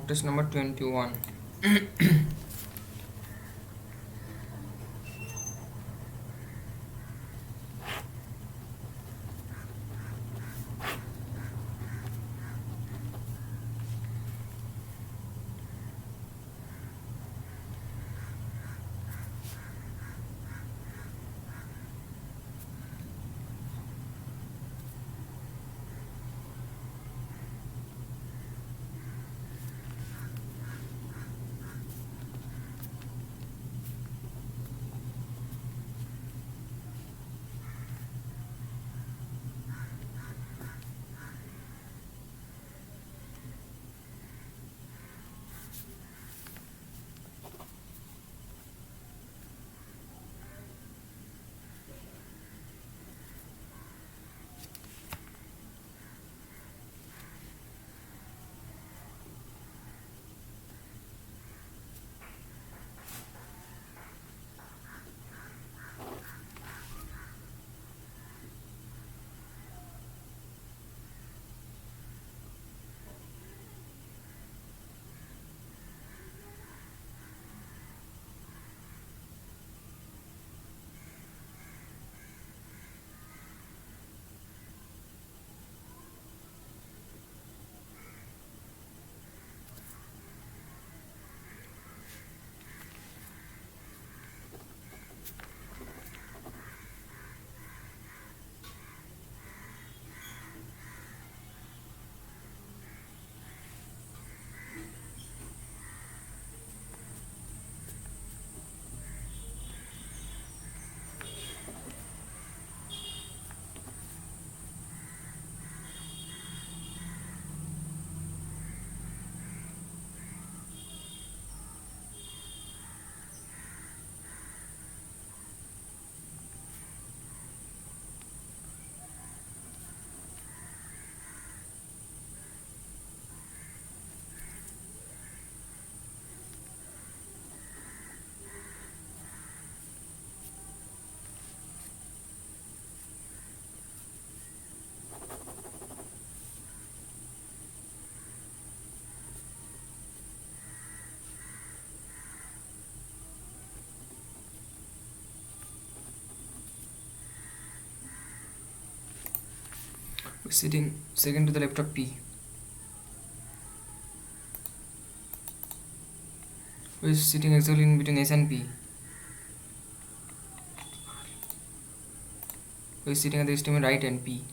mock test number 21. We're sitting second to the left of P. We're sitting exactly in between S and P. We're sitting at the extreme right and P.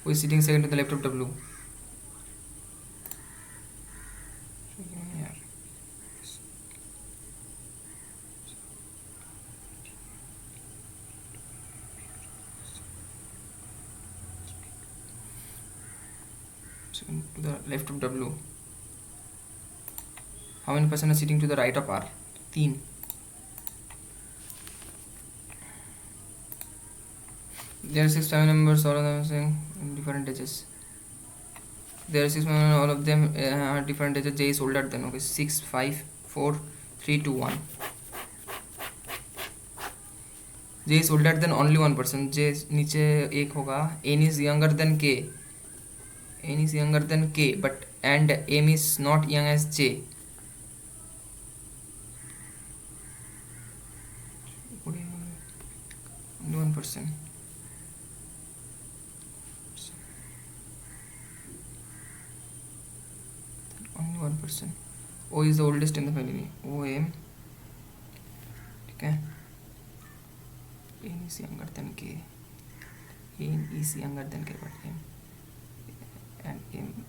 We're sitting second to the left of W. Second to the left of W. How many person are sitting to the right of R? 3. There are 6 family members, all of them saying in different ages. There are 6 members, all of them are different ages. J is older than, okay, 6, 5, 4, 3, 2, 1. J is older than only one person. J नीचे एक होगा. N is younger than K. N is younger than K, but and M is not young as J. Only one person. Only one person. O is the oldest in the family. O M. Okay. N is younger than K. N is younger than K, but M and M.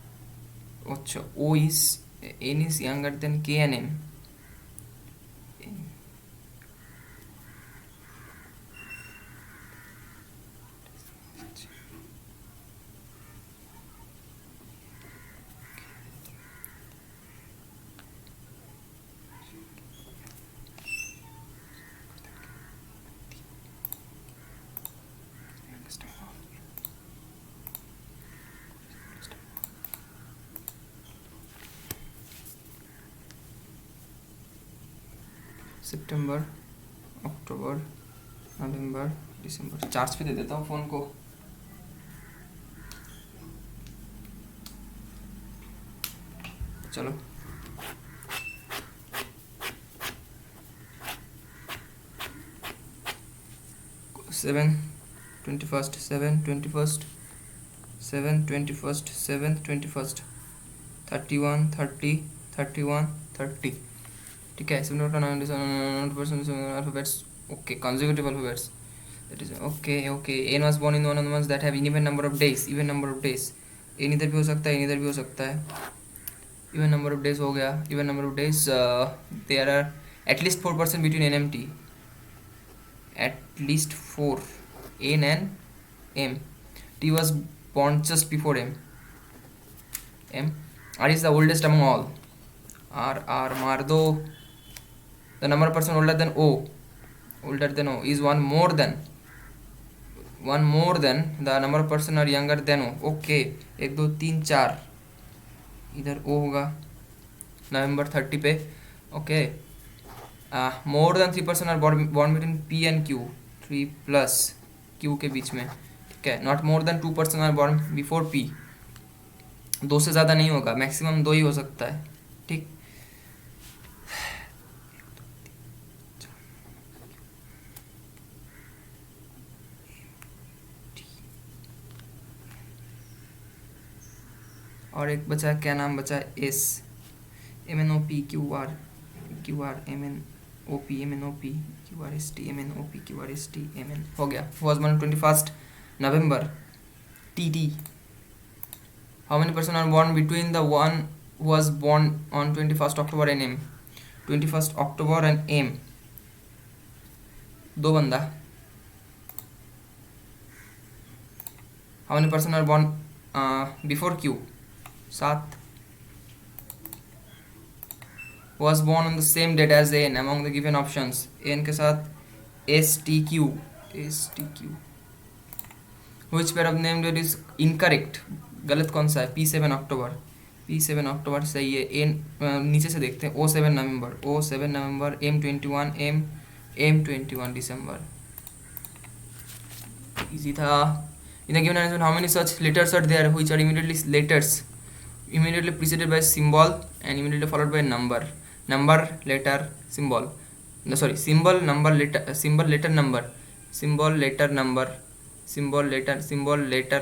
अच्छा, O is N is younger than K and M. September, October, November, December. Charge पे दे देता हूँ phone को. चलो 7/21 7/21 7/21 7/21 31 30 31 30 ठीक है. 7% alphabets. Okay, consecutive alphabets. That is okay. N was born in one of the months that have even number of days. Even number of days. N इधर भी हो सकता है, N इधर भी हो सकता है. Even number of days हो गया. Even number of days. There are at least 4% between N and T. At least 4. N and M. T was born just before M. R is the oldest among all. R Mardo. The number of person older than O is one more than the number of person are younger than O. Okay, 1 2 3 4 इधर O होगा नवंबर 30 पे. Okay, more than 3% are born between P and Q. 3 plus Q के बीच में. ठीक है. Not more than 2% are born before P. 2 से ज़्यादा नहीं होगा, मैक्सिमम 2 ही हो सकता है. ठीक. और एक बचा, क्या नाम बचा? S. MNOP QR MNOP QRST MNOP QRST MN हो गया. was born 21st November. TT. How many person are born between the one who was born on 21st October and M? 21st October and M. 2 बंदा. How many person are born before Q? 7. Was born on the same date as N among the given options. N के साथ STQ. Which pair of name date is incorrect? गलत कौन सा है? P7 अक्टूबर सही है. N नीचे से देखते हैं. O7 नवंबर M21 M21 दिसंबर. इजी था. In the given answer, how many such letters are there which are immediately preceded by symbol and immediately followed by number? Number, letter, symbol. No, sorry. Symbol, number, letter, number. Symbol, letter, number. Symbol, letter,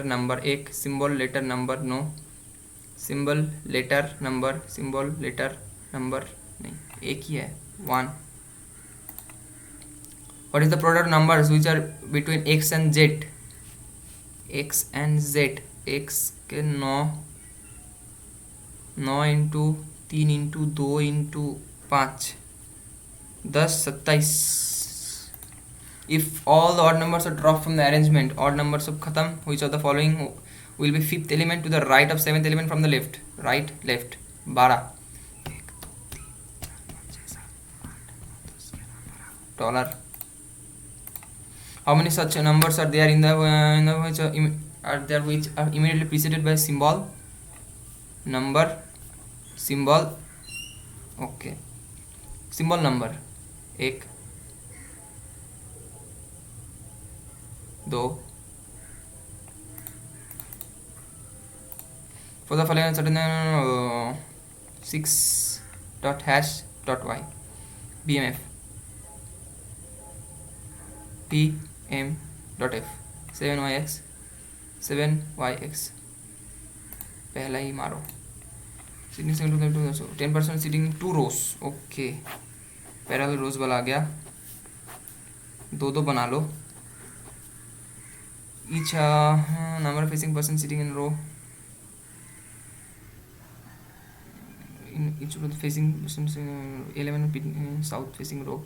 number. एक. Symbol, letter, number. No. Symbol, letter, number. Symbol, letter, number. नहीं. एक ही है. 1. What is the product of numbers which are between X and Z? X and Z. X के 9 into 3 into 2 into 5 10 27. If all the odd numbers are dropped from the arrangement, odd numbers सब खत्म. Which of the following will be fifth element to the right of seventh element from the left? Right, left. 12. $. How many such numbers are there in the which are immediately preceded by symbol, number, symbol? Okay. Symbol number 1 2. For the following certain 6.hash.y BMF PM.F 7yx पहला ही मारो. 10% sitting 2 rows. Okay, parallel रोज वाला आ गया. 2 बना लो. each number facing person sitting in row in each row facing person 11 south facing row.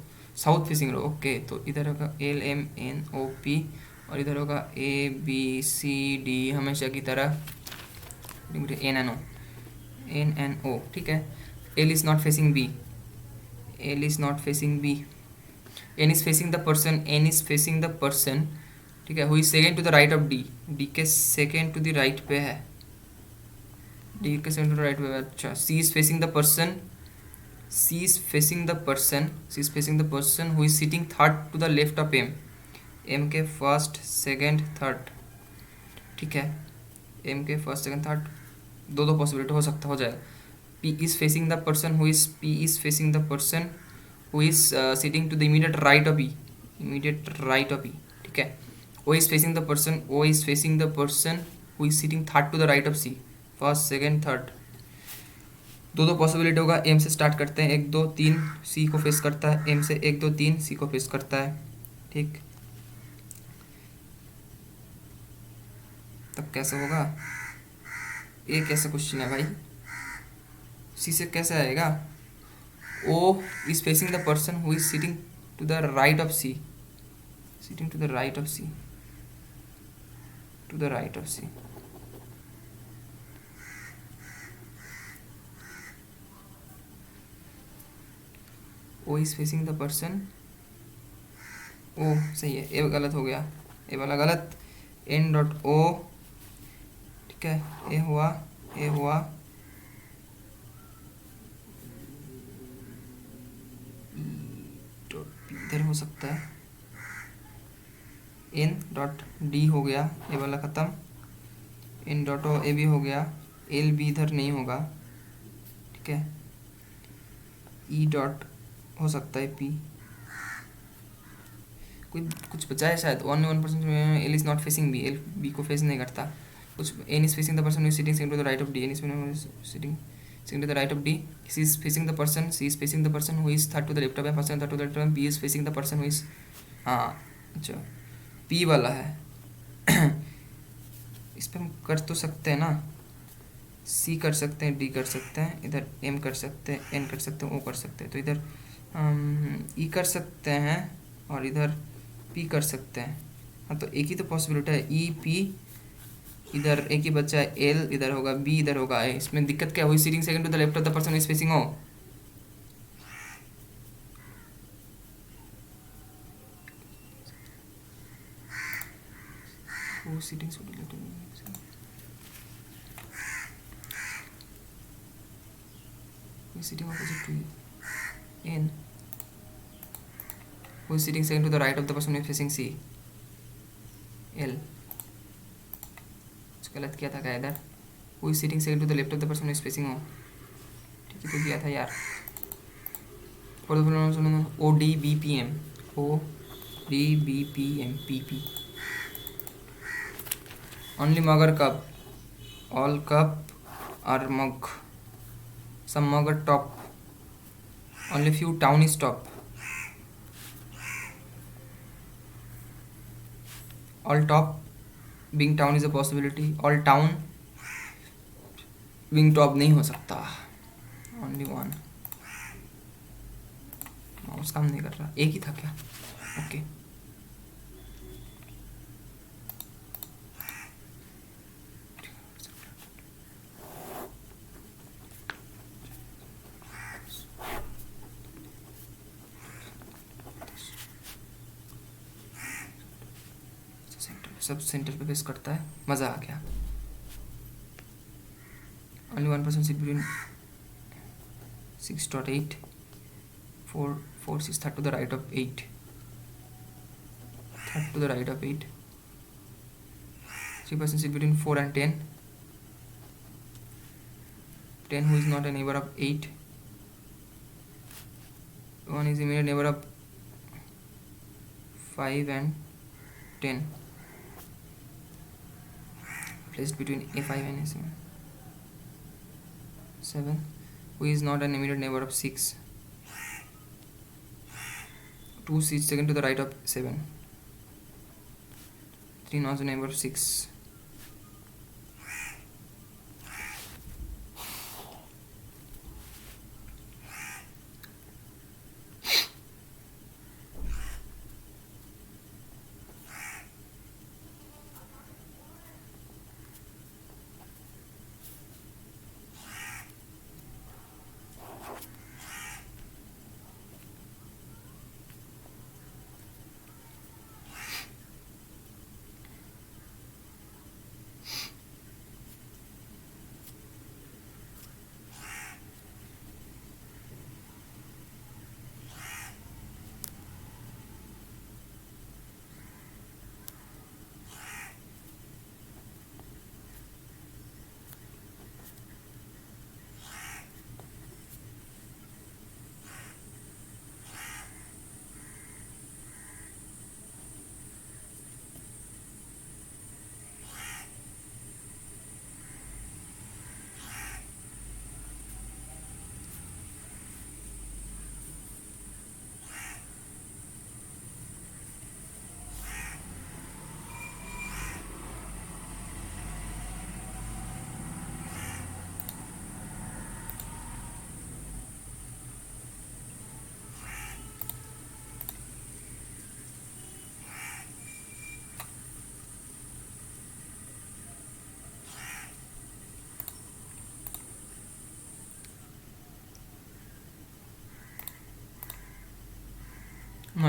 Okay. तो इधर होगा LMNOP और इधर होगा ABCD हमेशा की तरह NNO. ठीक है. L is not facing B. N is facing the person. ठीक है. Who is second to the right of D? D के second to the right पे है. अच्छा. C is facing the person who is sitting third to the left of M. M के first, second, third. ठीक है. M के first, second, third 2 possibility हो जाएगा. P is facing the person who is sitting to the immediate right of E, ठीक है. O is facing the person who is sitting third to the right of C, first second third. दो possibility होगा. M से start करते हैं. 1 2 3 सी को face करता है. एम से 1 2 3 सी को फेस करता है. ठीक, तब कैसे होगा? ये कैसा क्वेश्चन है भाई? सी से कैसे आएगा? O is facing the person who is sitting to the right of C, O is facing the person. O सही है, ए गलत हो गया, ए वाला गलत. एन डॉट ओ, ठीक है, ए हुआ इधर हो सकता है. एन डॉट डी हो गया, ए वाला ख़त्म. एन डॉट ओ, ए भी हो गया. एल बी इधर नहीं होगा, ठीक है. ई डॉट हो सकता है पी. कुछ बचा है शायद. Only 1% L is not facing B, L B को फेस नहीं करता. कुछ N is facing the person who is sitting to the right of D, N is sitting to the right of D. C is facing the person who is third to the left of M, third to the left of M. B is facing the person who is, हाँ अच्छा P वाला है. इस पर हम कर तो सकते हैं ना. C कर सकते हैं, D कर सकते हैं, इधर M कर सकते हैं, N कर सकते हैं, O कर सकते हैं. तो इधर E कर सकते हैं और इधर P कर सकते हैं. हाँ, तो एक ही तो पॉसिबिलिटी है, E P. इधर एक ही बच्चा है, एल इधर होगा, बी इधर होगा. इसमें दिक्कत क्या हुई? Sitting second to the left of the person is facing O. वो sitting to the left sitting opposite to N. वो sitting second to the right of the person is facing C, L. गलत किया था क्या इधर? वो sitting second to the left of the person is facing O. ठीक है, तो किया था यार. O D B P M, O D B P M P P. Only मगर कप, ऑल कप आर मग, सम मगर top, only few town is top. All top being town is a possibility. all town being top नहीं हो सकता. only one. Mouse काम नहीं कर रहा. एक ही था क्या? ओके. सब सेंटर पे फेस करता है. मज़ा आ गया. only 1% sit between 6.8 4 6 third to the right of 8, 3% sit between 4 and 10 who is not a neighbor of 8. 1 is immediate neighbor of 5 and 10, placed between A5 and A7. 7 who is not an immediate neighbor of 6. 2 sits second to the right of 7. 3 not a neighbor of 6.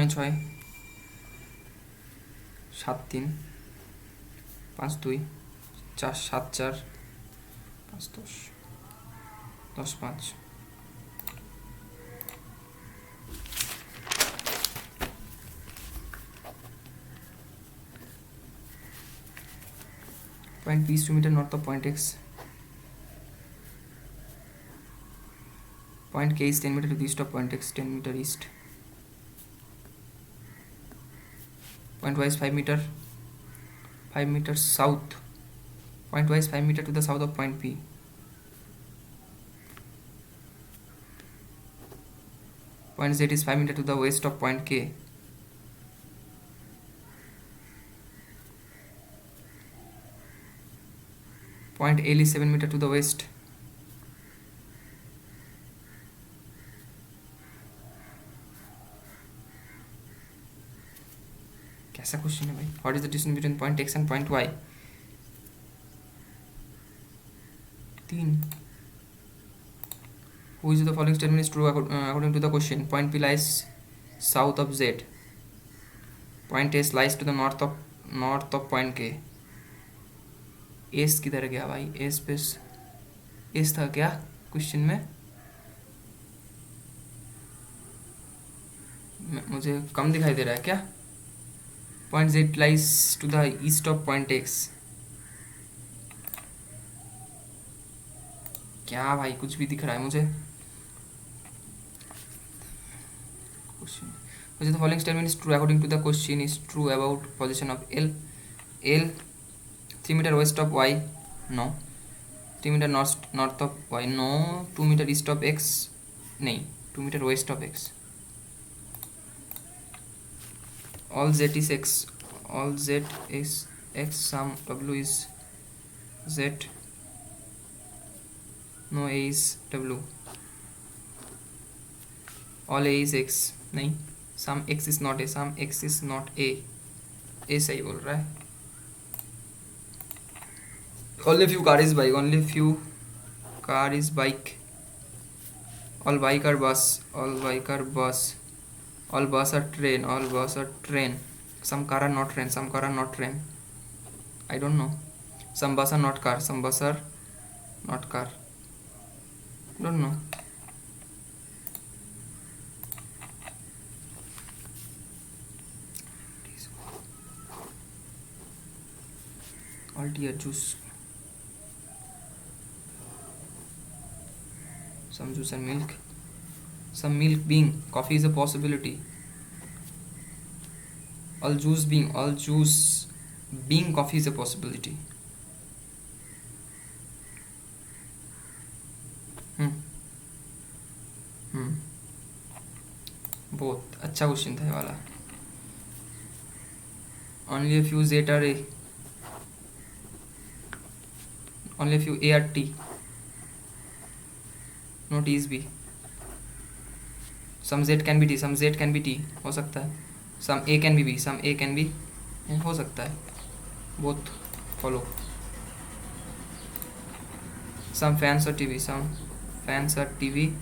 6 7 3 5 2 4 7 4 5 10 10 5 Point P is 2 meter north of point X. Point K is 10 meter to the east of point X, 10 meter east. Point Y is 5 meter south. Point Y is 5 meter to the south of point P. Point Z is 5 meter to the west of point K. Point L is 7 meter to the west. कैसा question है भाई? What is the distance between point X and point Y? 3. Who is the following statement is true according to the question? Point P lies south of Z. Point S lies to the north of point K. S किधर गया भाई? S पे S था क्या question में? मुझे कम दिखाई दे रहा है क्या? Point Z lies to the east of point X. क्या भाई कुछ भी दिख रहा है मुझे? The following statement is true according to the question is true about position of L. 3 meter west of Y. No. 3 meter north of Y. No. 2 meter east of X. नहीं. 2 meter west of X. All Z is X. All Z is X. Some W is Z. No A is W. All A is X. नहीं. Some X is not A. Some X is not A. A सही बोल रहा है. Only few car is bike. Only few car is bike. All bike are bus. All bike are bus. All bus are train. All bus are train. Some car are not train. Some car are not train. I don't know. Some bus are not car. Some bus are not car. Don't know. All dear juice. Some juice and milk. Some milk being. Coffee is a possibility. All juice being coffee is a possibility. बहुत अच्छा question था ये वाला. Only a few Z are A. Only a few A are T. No T is B. Some Z can be T. Some Z can be T. हो सकता है. Some A can be B. Some A can be हो सकता है. Both follow. Some fans are TV. Some fans are TV.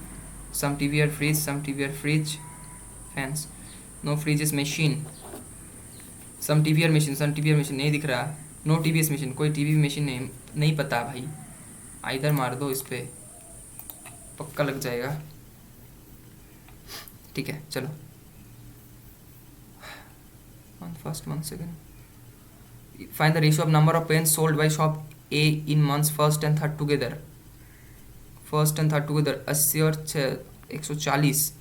Some TV are fridge. Some TV are fridge. Fans. No fridge is machine. Some TV are machine. Some TV are machine. नहीं दिख रहा. No TV is machine. कोई TV machine नहीं पता भाई. इधर मार दो इस पे. पक्का लग जाएगा. ठीक है चलो. First month second. Find the ratio of number of pens sold by shop A in months first and third together. First and third together 80 और 140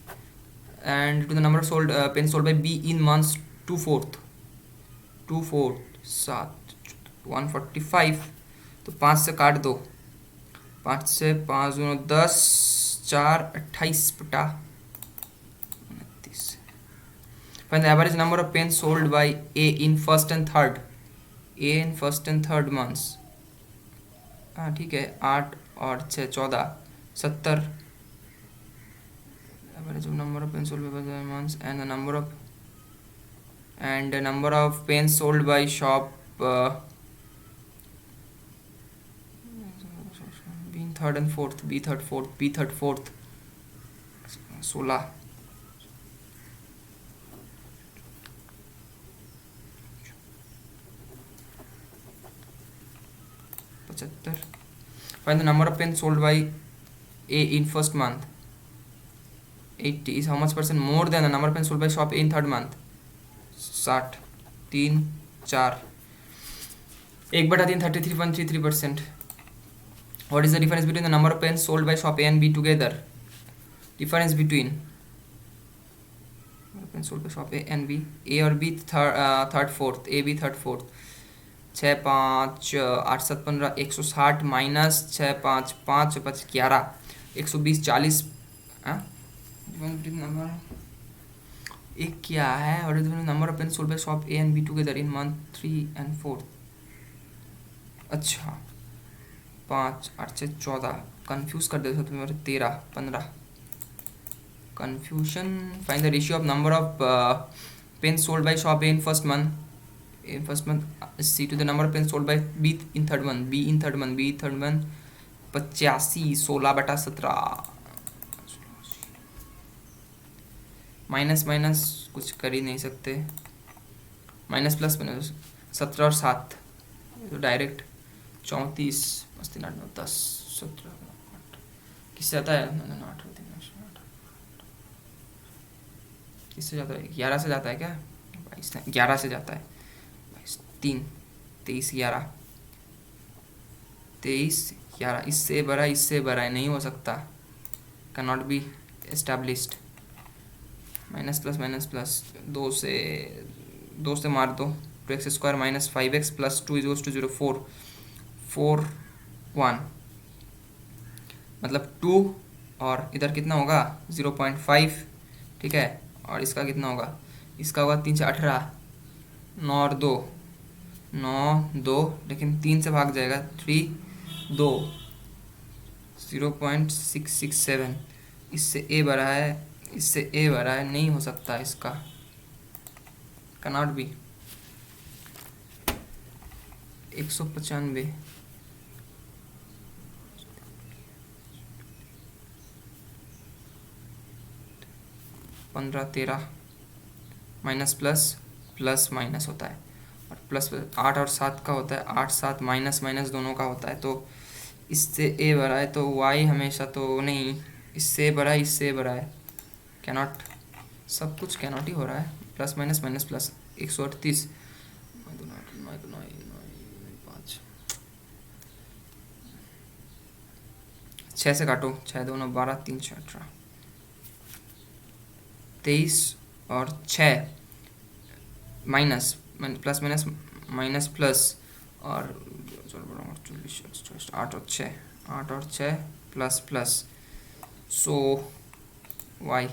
and to the number of sold pens sold by B in months 2/4 7 145. तो 5 से काट दो. 5 से 5 10 4 28 बटा 29. Find the average number of pens sold by A in first and third. A in first and third months. हाँ ठीक है. 8 और 6 14 70. Average of number of pens sold by months and the number of pens sold by shop B third and fourth. B third fourth 16. 75. Find the number of pens sold by A in first month. 80 is how much percent more than the number of pens sold by shop A in third month? 60. 3 4 1/3 33.33%. What is the difference between the number of pens sold by shop A and B together? Difference between pens sold by shop A and B. A और B third fourth. A B third fourth. 6 5 8 7 15 160 minus 6 5 5 5 11 120 40. एक क्या है? और number of pen sold by shop A and B together in month 3 and 4. अच्छा 5 8 से 14 confuse कर देते हो तुम्हें 13 15. Confusion. Find the ratio of number of pen sold by shop A in first month. In first month, C to the number of pens sold by B in third month. B in third month. B third month 85 16/17. Minus minus कुछ कर ही नहीं सकते. Minus plus minus 17 और 7 तो direct 34 5 3 8 9 10 17 8 किससे आता है? 8 किससे जाता है? 11 से जाता है क्या? 11 से जाता है. 3 23 11 23 11. इससे बड़ा है नहीं हो सकता. Can not be established. Minus plus 2 से मार दो. 2x² minus 5x plus 2 is to 0 4 1 मतलब 2 और इधर कितना होगा 0.5. ठीक है. और इसका कितना होगा? इसका होगा 3 से 18 9 और 2 9 2 लेकिन 3 से भाग जाएगा 3 2 0.667. इससे ए बड़ा है नहीं हो सकता. इसका cannot be. 195 15 13 minus plus minus होता है. और प्लस 8 और 7 का होता है. 8 7 माइनस माइनस दोनों का होता है. तो इससे ए बड़ा है तो वाई हमेशा तो नहीं. इससे बड़ा है. कैनॉट. सब कुछ कैनॉट ही हो रहा है. प्लस माइनस 138 5 6 से काटो. 6 2 9 12 3 6 18 23 और 6 माइनस माइनस प्लस और 8 और 6 plus so Y.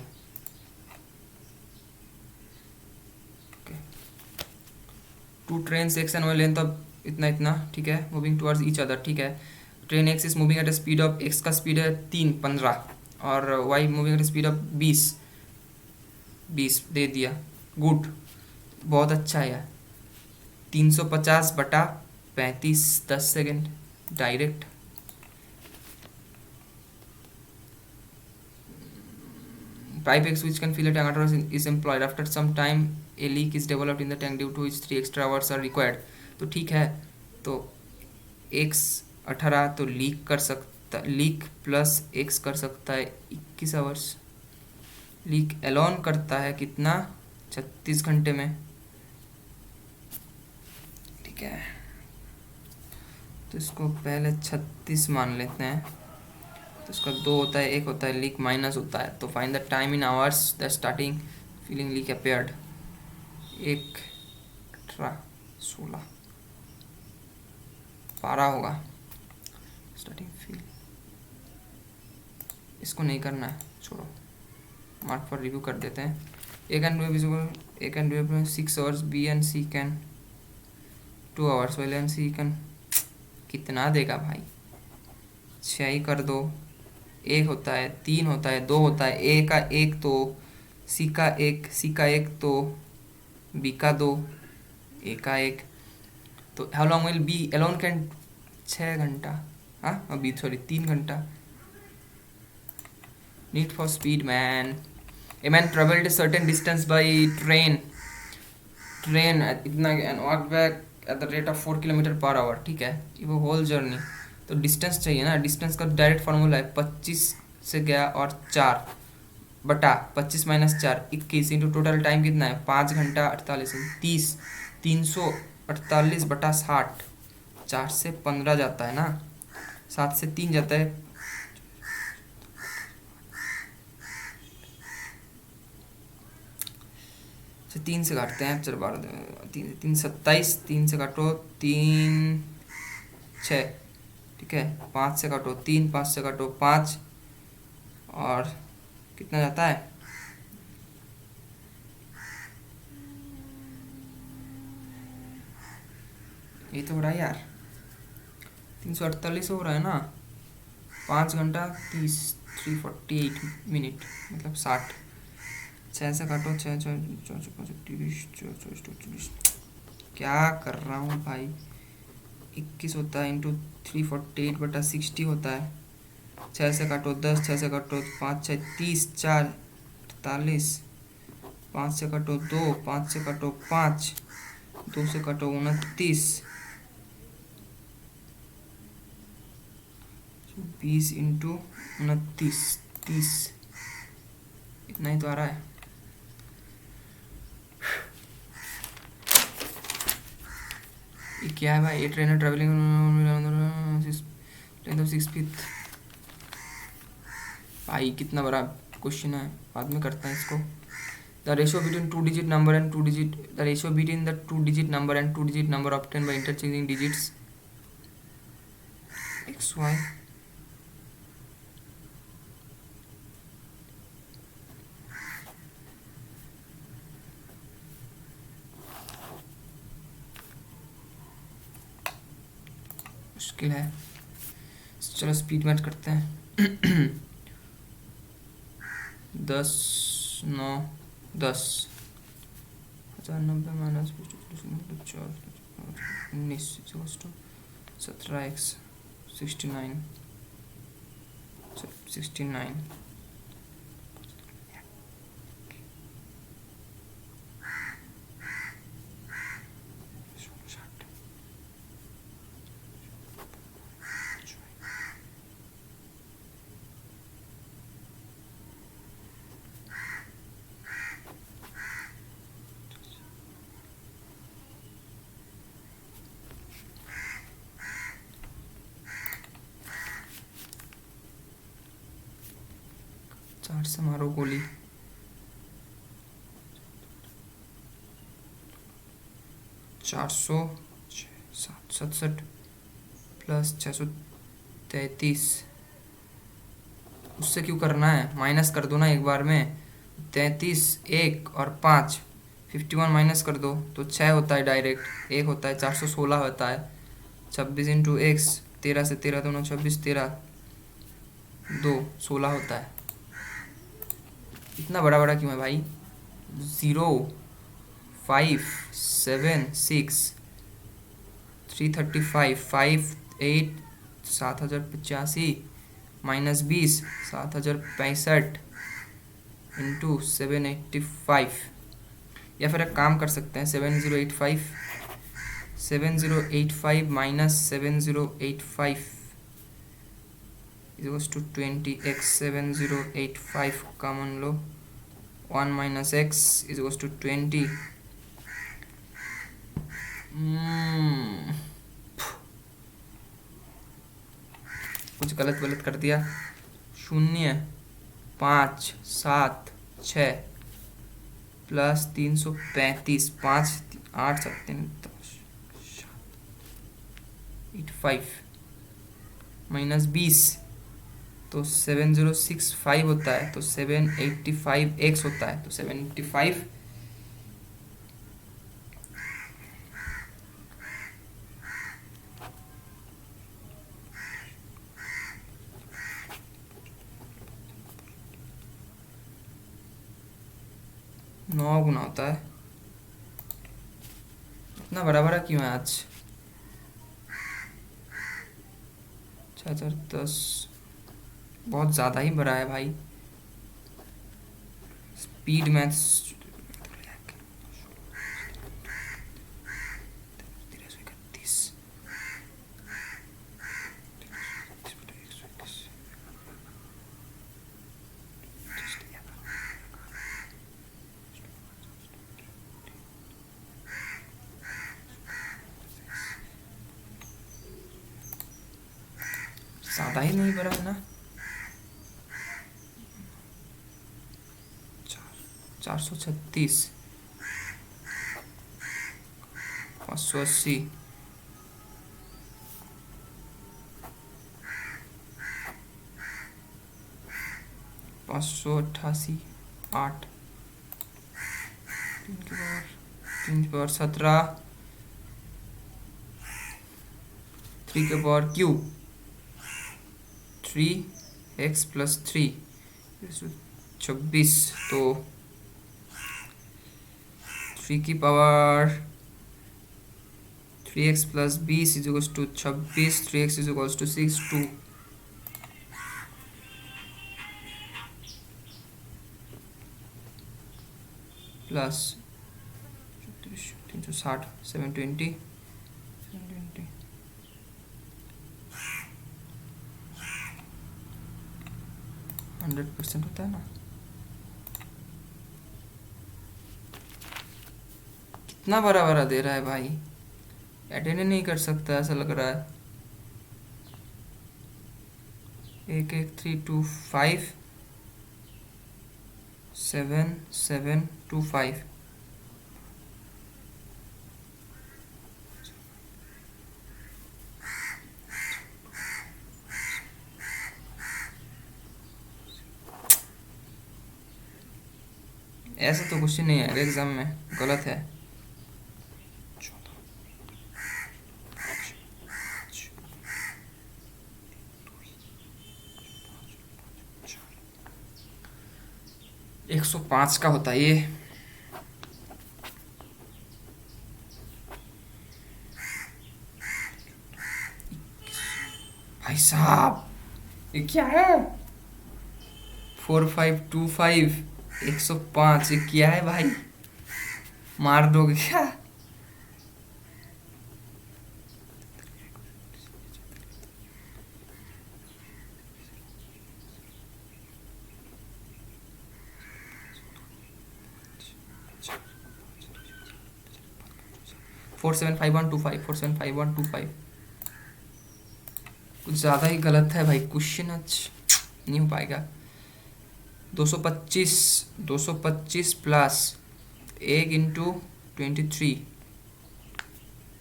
Two trains X and Y length अब इतना ठीक है. Moving towards each other. ठीक है. Train X is moving at a speed of X का स्पीड है 15 और Y moving at a speed of 20 दे दिया. गुड. बहुत अच्छा है यार. 350/35 10 second direct. Pipe X which can fill a tank is employed. After some time a leak is developed in the tank due to which 3 extra hours are required. तो ठीक है. तो x 18 तो लीक प्लस x कर सकता है 21 hours. Leak Elon करता है कितना 36 घंटे में. ठीक है. तो इसको पहले 36 मान लेते हैं. तो इसका 2 होता है 1 होता है लीक माइनस होता है. तो find the time in hours the starting feeling leak appeared. 1 18 16 12 होगा स्टार्टिंग फील. इसको नहीं करना है छोड़ो. मार्क पर रिव्यू कर देते हैं. A can do 6 hours. B and C can 2 hours. While and C can कितना देगा भाई. 6 ही कर दो. 1 होता है 3 होता है 2 होता है. ए का 1 तो सी का 1 तो बी का 2 ए का 1. तो how long will be alone can 6 घंटा. हाँ बी 3 घंटा. Need for speed man. A man travelled certain distance by train इतना and walk back at the rate of 4 kilometre per hour, ठीक है, ये वो होल जर्नी। तो डिस्टेंस चाहिए ना, डिस्टेंस का डायरेक्ट फार्मूला है 25 से गया और 4 बटा 25 माइनस 4 21 इंटू टोटल टाइम कितना है 5 घंटा 48 30 348 बटा 60। 4 से 15 जाता है ना, 7 से 3 जाता है, से 3 से काटते हैं, चलो 12 3 3 27, 3 से काटो 3 6, ठीक है, 5 से काटो 3, 5 से काटो 5, और कितना जाता है, ये तो हो रहा है यार 348 हो रहा है ना, 5 घंटा 30 348 मिनट मतलब 60। 6 से काटो 6 30 क्या कर रहा हूँ भाई, 21 होता है इंटू 348 बटा 60 होता है। 6 से काटो 10, 6 से काटो 5 6 30, 4 48, 5 से काटो 2, 5 से काटो 5, 2 से काटो 29, 20 इंटू 29 30, इतना ही तो आ रहा है। ये क्या है भाई, ये trainer travelling length of 6 feet, भाई कितना बड़ा क्वेश्चन है, बाद में करते हैं इसको। The ratio between two digit number and two digit, the ratio between the two digit number and two digit number obtain by interchanging digits X Y. मुश्किल है, चलो स्पीड मैच करते हैं। 10 9 10 1090 माइनस 19 17x 69 69। चार से मारो गोली, 400 67 प्लस 633, उससे क्यों करना है, माइनस कर दो ना एक बार में। 33 1 और 5 51 माइनस कर दो तो 6 होता है डायरेक्ट, 1 होता है 416 होता है। 26 इंटू एक्स, 13 से 13 दोनों 26, 13 2 16 होता है। इतना बड़ा बड़ा क्यों है भाई, 0 5 7 6 335 5 8 7085 माइनस 20 7065 इंटू 785, या फिर एक काम कर सकते हैं 7085 minus 7085 is to 20x 7085 common लो, 1 माइनस x इज टू 20। कुछ गलत गलत कर दिया, 0 5 7 6 प्लस 335 5 8 7 85 माइनस 20 तो 7065 होता है, तो 785x होता है, तो 785 9 गुना होता है। इतना बड़ा बड़ा क्यों है आज, 6010 बहुत ज़्यादा ही बड़ा है भाई। स्पीड मैथ्स ज़्यादा ही नहीं बड़ा है ना। 436, 580, 588, 8, 3 के पावर 17, 3 के पावर क्यूब 3x + 3 26, तो 3 की पावर 3x + 20 = 26, 3x = 6, 2 प्लस 360, 720, 100% होता है ना। कितना बड़ा बड़ा दे रहा है भाई, अटेंड नहीं कर सकता ऐसा लग रहा है। 11325, 7725, ऐसा तो कुछ नहीं है एग्जाम में, गलत है। एक 105 का होता है ये। भाई साहब ये क्या है? 4525, 105, ये क्या है भाई? मार दोगे क्या? Four seven five one two five 475125। कुछ ज़्यादा ही गलत है भाई, क्वेश्चन नहीं हो पाएगा। 225, 225 प्लस 1 × 23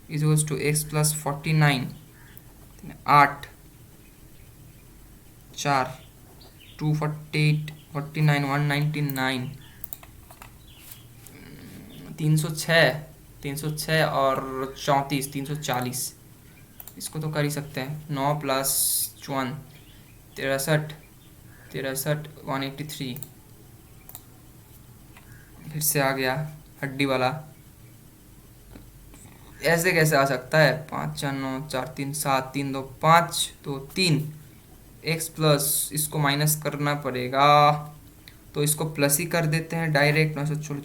= x + 49, 8, 4, 248, 49, 199, 306, 306 और 34, 340। इसको तो कर ही सकते हैं। 9 + 54, 63, 63, 183। फिर से आ गया हड्डी वाला, ऐसे कैसे आ सकता है? 5 4 9 4 3 7 3 2 5 2 3 x प्लस, इसको माइनस करना पड़ेगा तो इसको प्लस ही कर देते हैं डायरेक्ट। 9 16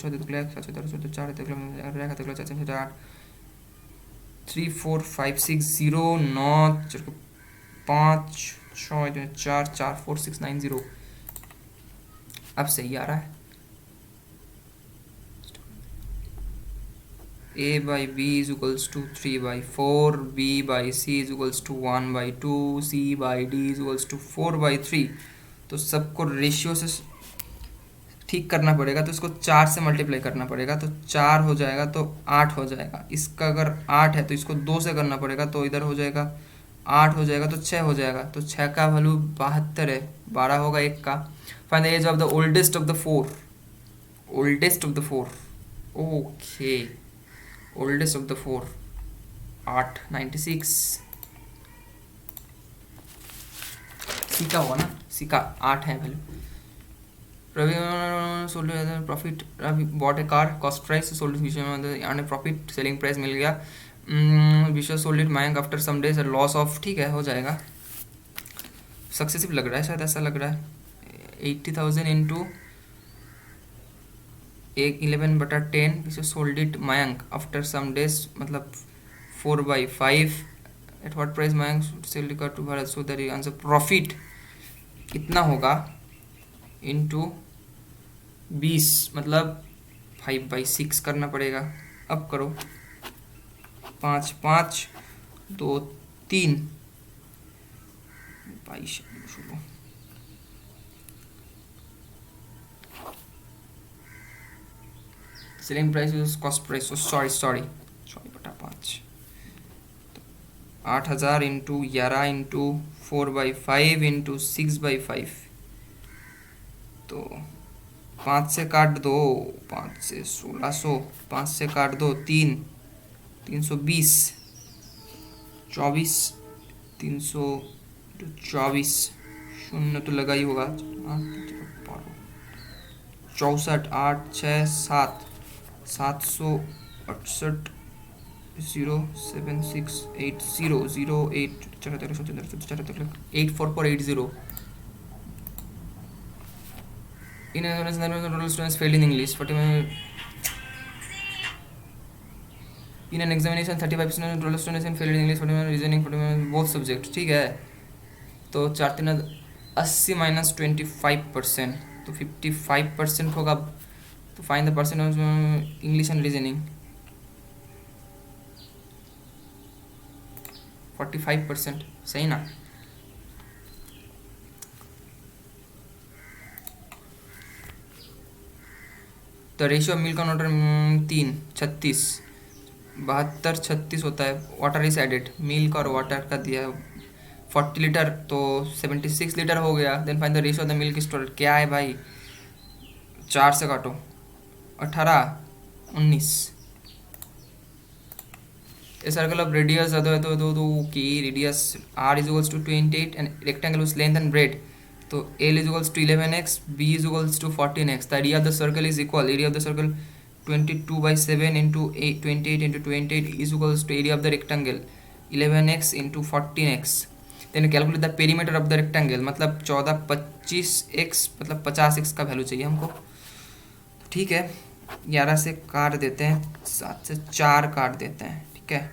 3 4 5 6 0 9 5 6 4 4 4 6 9 0। अब सही आ रहा है। a/b = 3/4, b/c = 1/2, c/d = 4/3। तो सबको रेशियो से ठीक करना पड़ेगा, तो इसको 4 से मल्टीप्लाई करना पड़ेगा, तो 4 हो जाएगा तो 8 हो जाएगा। इसका अगर 8 है तो इसको 2 से करना पड़ेगा, तो इधर हो जाएगा 8 हो जाएगा, तो 6 हो जाएगा। तो 6 का वैल्यू 72 है, 12 होगा 1 का। Find the age of the oldest of the four, oldest of the four, okay, oldest of the four 8, 96। C का हुआ ना, सी का 8 है value. Ravi sold profit. Ravi bought a car, cost price sold Vishwa and a profit, selling price मिल गया। Vishwa sold it Mayank after some days, a loss of, ठीक है हो जाएगा। सक्सेसिव लग रहा है, शायद ऐसा लग रहा है। 80,000 into 11/10, Vishwa sold it Mayank after some days, मतलब 4/5। At what price Mayank sell the car to Bharat? So that answer profit कितना होगा इंटू 20, मतलब 5/6 करना पड़ेगा। अब करो 5 5 2 3 22 शुरू। Selling price cost price, sorry बटा 5, 8000 इंटू 11 इंटू 4/5 इंटू 6/5, तो 5 से काट दो, 5 से 1600, 5 से काट दो 320, 24, 324, शून्य तो लगा ही होगा, 64, 8, 6, 7, 768, 07680 08 84480. In total students failed in English. In an examination 35% of total students failed in English, 41 reasoning, 41 both subjects. ठीक है, तो 4 3 80 माइनस 25%, तो 55% होगा। तो find the percent of English and reasoning. 45%, सही ना? तो ratio of milk on water 3, 36, 72, 36 होता है। वाटर इज एडेड, मिल्क और वाटर का दिया है 40 लीटर, तो 76 लीटर हो गया। Then find the ratio of the milk store. क्या है भाई, 4 से काटो, 18, 19। A circle of radius की radius r is equals to 28 and rectangle with length and breadth, तो L is equals to 11x, B is equals to 14x. The area of the circle is equal, area of the circle 22/7 into 8, 28 into 28 is equals to area of the rectangle 11x into 14x. Then calculate the perimeter of the rectangle, मतलब 14 25x, मतलब 50x का value चाहिए हमको। ठीक है, 11 से काट देते हैं, 7 से 4 काट देते हैं, ठीक है,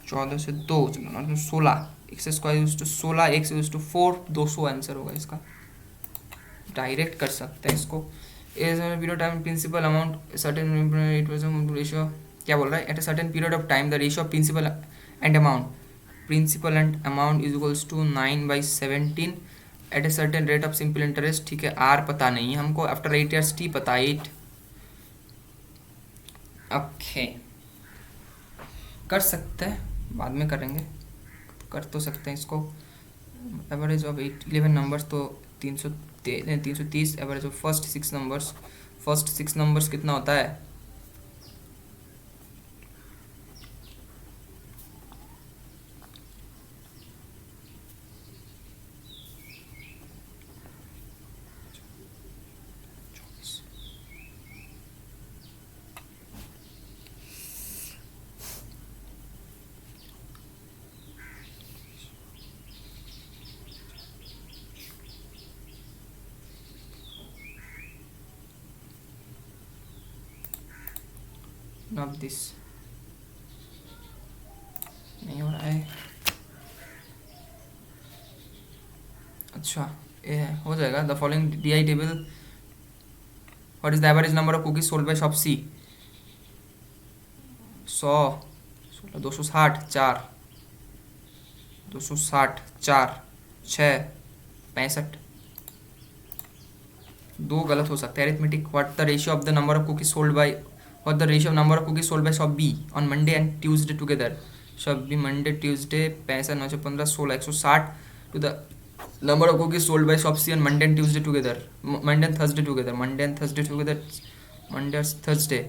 14 से 2, 16, X square use to 16, X use to 4, 200 answer होगा इसका। डायरेक्ट कर सकते हैं इसको। Period time principal amount certain ratio, क्या बोल रहा है, at a certain period of time the ratio of principal and amount is equals to 9/17 at a certain rate of simple interest. ठीक है, आर पता नहीं है हमको, आफ्टर 8 ईयर्स टी पता है 8। ओके, कर सकते हैं, बाद में करेंगे, कर तो सकते हैं इसको। एवरेज ऑफ 11 नंबर्स, तो 330। एवरेज ऑफ फर्स्ट 6 नंबर्स कितना होता है, नॉट दिस, नहीं हो रहा है। अच्छा, ये हो जाएगा। The following DI table, what is the average number of cookies sold by shop C. 100, 16, 260, 4, 260, 4, 6, 65, 2 गलत हो सकते हैं। Arithmetic, what the ratio of the number of cookies sold by, what the ratio of number of cookies sold by shop B on Monday and Tuesday together. Shop B Monday Tuesday 65, 915, 16, 160 to the number of cookies sold by shop C on Monday and Tuesday together, Monday and Thursday together, Monday and Thursday together, Monday and Thursday,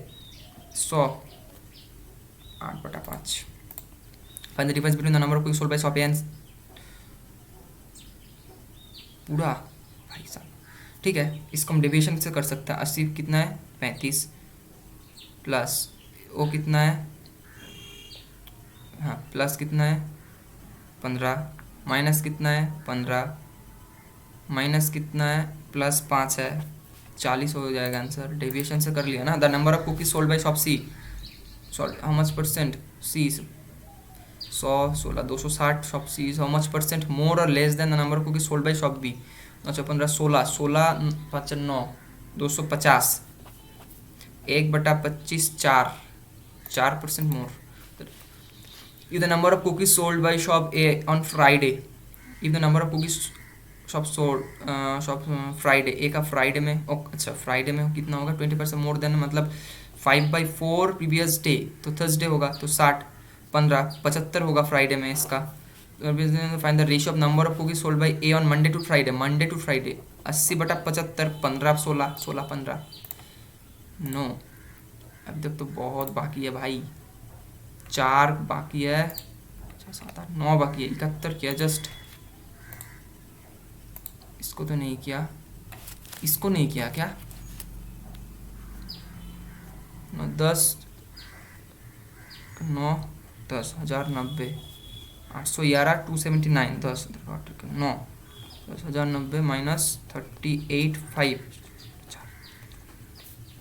100, 8/5. Find the difference between the number of cookies sold by shop A and पूरा भाई साहब। ठीक है, इसको हम deviation से कर सकते हैं। 80 कितना है, 35, प्लस वो कितना है, हाँ प्लस कितना है 15, माइनस कितना है 15, माइनस कितना है प्लस 5 है, 40 हो जाएगा आंसर। डेविएशन से कर लिया ना। The number of cookies sold by shop C, how much percent C, 100, 16, 260, shop C how much percent more और less than the number of cookies sold by shop B. 915, 16, 16, 5, 9, 250, 1/25, 4% more. If the number of cookies sold by shop A on Friday, if the number of cookies shop sold shop Friday, एक का Friday में अच्छा Friday में कितना होगा 20% more than, मतलब 5/4 previous day, तो Thursday होगा तो 60, 15, 75 होगा फ्राइडे में इसका। Find the ratio of number of cookies sold by A on Monday to Friday, Monday to Friday 80/75, 15, 16, 16, 15। No, अभी तक तो बहुत बाकी है भाई, 4 बाकी है, 6, 7, 8, 9 बाकी है, 71 किया जस्ट। इसको तो नहीं किया, इसको नहीं किया क्या? 10, 9, 10, 1090, 811, 279, 10, 9, 10,090 माइनस 38, 5,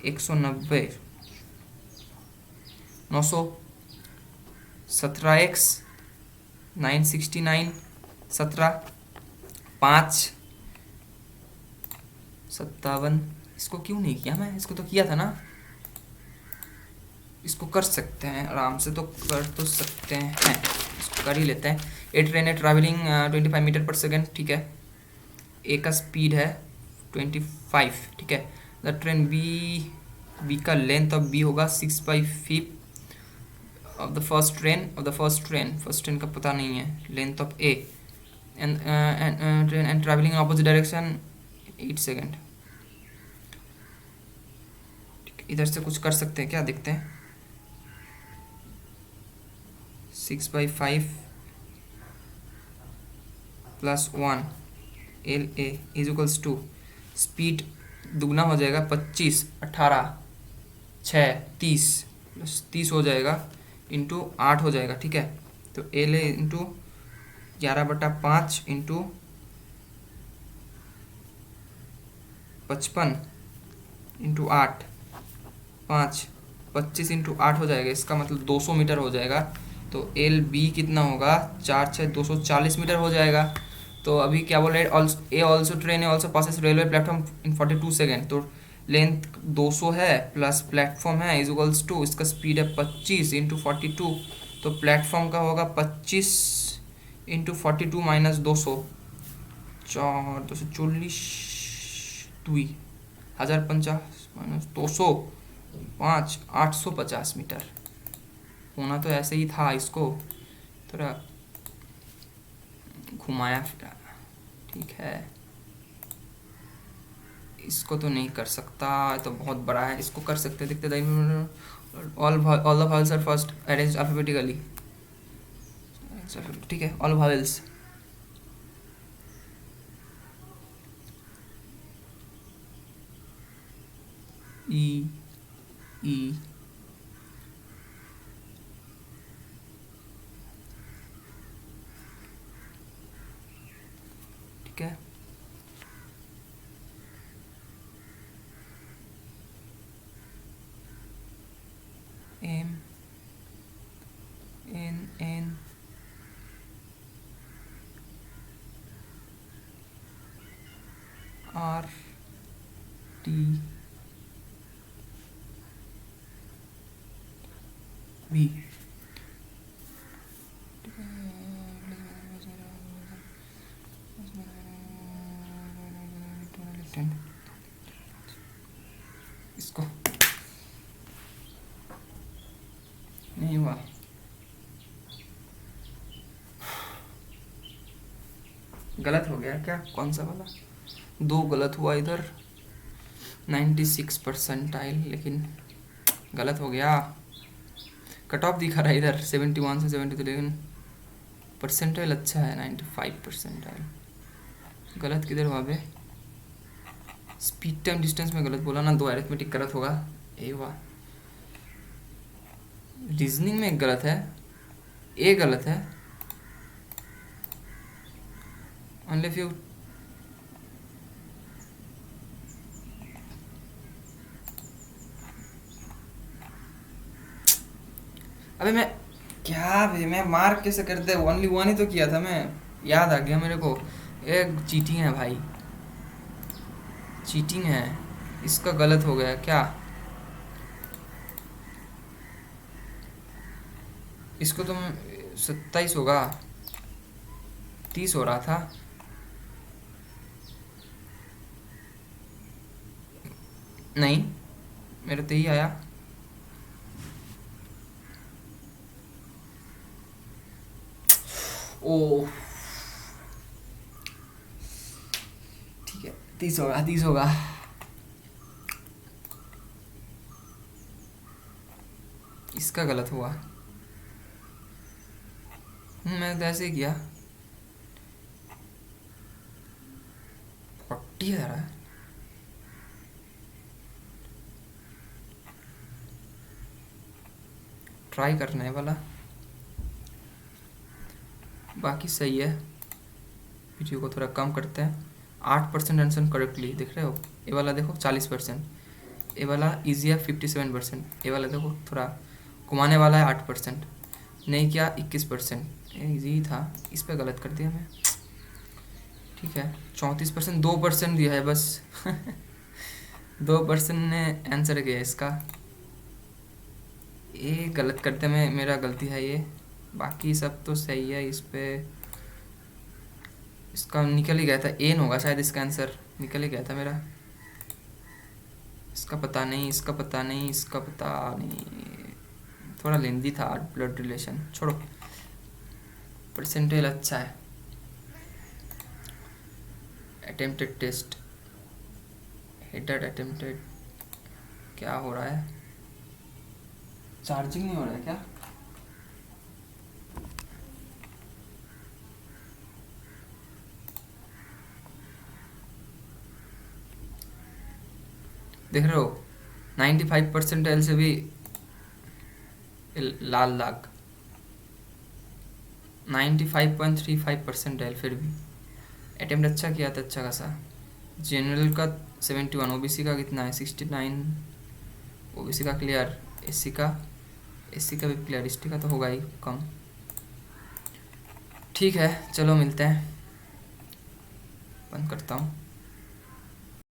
190, 900, 17x, 969, 17, 5, 57। इसको क्यों नहीं किया मैं? इसको तो किया था ना। इसको कर सकते हैं आराम से, तो कर तो सकते हैं, इसको कर ही लेते हैं। ए ट्रेन है ट्रैवलिंग 25 मीटर पर सेकेंड, ठीक है। ए का स्पीड है 25, ठीक है। द ट्रेन बी का लेंथ ऑफ बी होगा 6/5 of the first train, first train का पता नहीं है। Length of A and travelling in opposite direction 8 second. इधर से कुछ कर सकते हैं क्या, देखते हैं। 6/5 plus 1 L A is equals to, speed दुगना हो जाएगा 25, 18, 6, 30 प्लस 30 हो जाएगा, इंटू 8 हो जाएगा, ठीक है। तो L A into 11/5 into 55 into 8, 5, 25 into 8 हो जाएगा, इसका मतलब 200 मीटर हो जाएगा। तो एल बी कितना होगा, 4, 6, 240 मीटर हो जाएगा। तो अभी क्या बोल रहे हैं, a also train also passes railway platform in 42 second. तो लेंथ 200 है प्लस प्लेटफॉर्म है इज इक्वल्स टू, इसका स्पीड है 25 इंटू 42, तो प्लेटफॉर्म का होगा 25 इंटू 42 माइनस 200, 4, 240, 1050 माइनस 200, 5, 850 मीटर होना तो ऐसे ही था। इसको थोड़ा घुमाया फिरा, ठीक है। इसको तो नहीं कर सकता, तो बहुत बड़ा है। इसको कर सकते, देखते all the vowels are first arrange alphabetically, ठीक है। ऑल वॉवल्स ई ई ठीक है। M N N R T V, इसको नहीं हुआ, गलत हो गया क्या? कौन सा वाला? 2 गलत हुआ इधर, 96 परसेंटाइल, लेकिन गलत हो गया। कट ऑफ दिखा रहा है इधर 71 से 72, लेकिन परसेंटाइल अच्छा है 95 परसेंटाइल। गलत किधर हुआ बे? स्पीड टाइम डिस्टेंस में गलत बोला ना, 2 अरिथमेटिक गलत होगा, ए हुआ। रीजनिंग में गलत है, ए गलत है, ओनली फ्यू। अबे मैं क्या भाई, मैं मार्क कैसे करते? ओनली 1 ही तो किया था मैं, याद आ गया मेरे को। एक चीटिंग है भाई, चीटिंग है। इसका गलत हो गया क्या? इसको तो 27 होगा, 30 हो रहा था। नहीं, मेरे तो ही आया। ओ ठीक है, 30 होगा, 30 होगा। इसका गलत हुआ। मैंने तो ऐसे ही किया। 40 आ रहा है। ट्राई करना है वाला, बाकी सही है। वीडियो को थोड़ा कम करते हैं। 8% आंसर करेक्टली, देख रहे हो? ये वाला देखो 40%, ये वाला इजी है 57%, ये वाला देखो थोड़ा घुमाने वाला है 8%, नहीं क्या 21%। ये इजी था, इस पे गलत कर दिया मैं। ठीक है 34%, 2% दिया है बस। 2% ने आंसर किया इसका। ये गलत करते में मेरा गलती है ये, बाकी सब तो सही है। इस पे इसका निकल ही गया था, एन होगा शायद इसका आंसर, निकल ही गया था मेरा। इसका पता नहीं, इसका पता नहीं, इसका पता नहीं, थोड़ा लेंदी था ब्लड रिलेशन, छोड़ो। परसेंटेज अच्छा है। अटेम्प्टेड टेस्ट, हेडेड अटेम्प्टेड, क्या हो रहा है? चार्जिंग नहीं हो रहा है क्या? देख रहे हो 95 परसेंटाइल से भी लाल लाग। 95.35 परसेंटाइल, फिर भी अटेम्प्ट अच्छा किया था, अच्छा खासा। जनरल का 71, ओबीसी का कितना है 69, ओबीसी का क्लियर, एससी का भी क्लियर, एसटी का तो होगा ही कम। ठीक है चलो मिलते हैं, बंद करता हूँ।